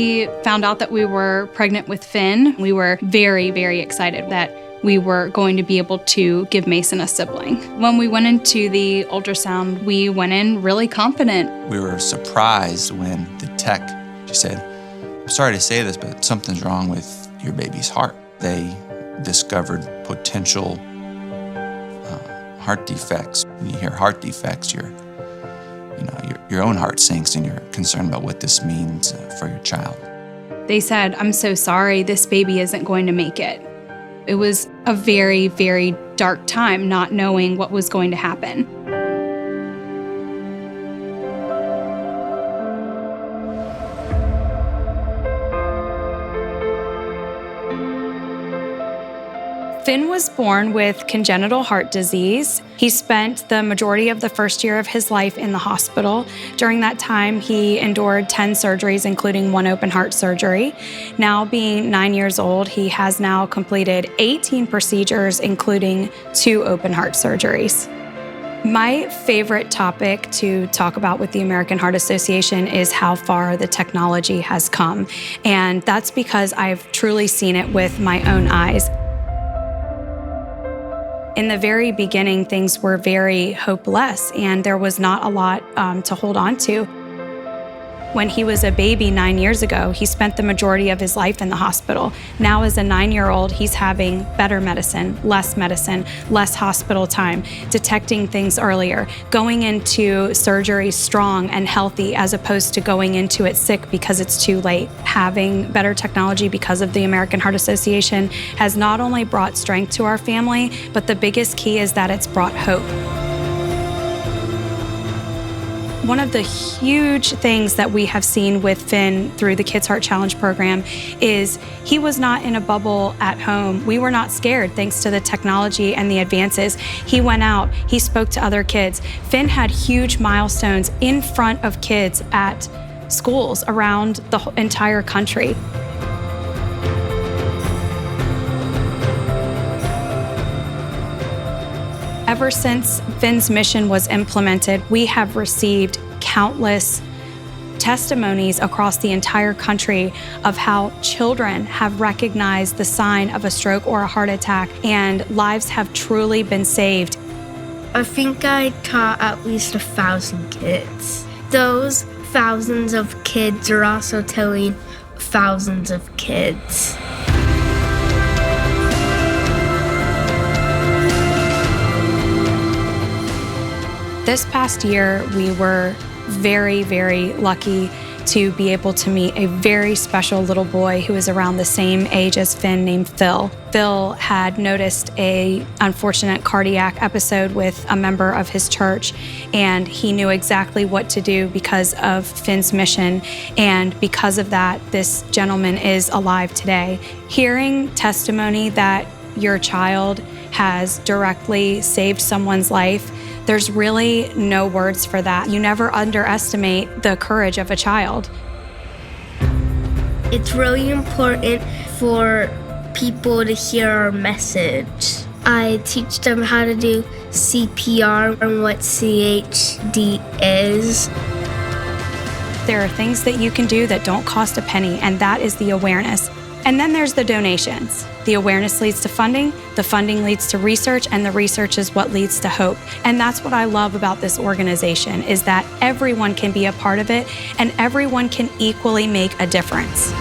we found out that we were pregnant with Finn, we were very, very excited that we were going to be able to give Mason a sibling. When we went into the ultrasound, we went in really confident. We were surprised when the tech, she said, "I'm sorry to say this, but something's wrong with your baby's heart." They discovered potential heart defects. When you hear heart defects, your own heart sinks and you're concerned about what this means for your child. They said, "I'm so sorry, this baby isn't going to make it." It was a very, very dark time not knowing what was going to happen. Finn was born with congenital heart disease. He spent the majority of the first year of his life in the hospital. During that time, he endured 10 surgeries, including 1 open heart surgery. Now being 9 years old, he has now completed 18 procedures, including 2 open heart surgeries. My favorite topic to talk about with the American Heart Association is how far the technology has come. And that's because I've truly seen it with my own eyes. In the very beginning, things were very hopeless, and there was not a lot to hold on to. When he was a baby 9 years ago, he spent the majority of his life in the hospital. Now as a 9-year-old, he's having better medicine, less hospital time, detecting things earlier, going into surgery strong and healthy as opposed to going into it sick because it's too late. Having better technology because of the American Heart Association has not only brought strength to our family, but the biggest key is that it's brought hope. One of the huge things that we have seen with Finn through the Kids Heart Challenge program is he was not in a bubble at home. We were not scared thanks to the technology and the advances. He went out, he spoke to other kids. Finn had huge milestones in front of kids at schools around the entire country. Ever since Finn's mission was implemented, we have received countless testimonies across the entire country of how children have recognized the sign of a stroke or a heart attack, and lives have truly been saved. I think I taught at least 1,000 kids. Those thousands of kids are also telling thousands of kids. This past year, we were very, very lucky to be able to meet a very special little boy who is around the same age as Finn, named Phil. Phil had noticed an unfortunate cardiac episode with a member of his church, and he knew exactly what to do because of Finn's mission. And because of that, this gentleman is alive today. Hearing testimony that your child has directly saved someone's life, there's really no words for that. You never underestimate the courage of a child. It's really important for people to hear our message. I teach them how to do CPR and what CHD is. There are things that you can do that don't cost a penny, and that is the awareness. And then there's the donations. The awareness leads to funding, the funding leads to research, and the research is what leads to hope. And that's what I love about this organization, is that everyone can be a part of it and everyone can equally make a difference.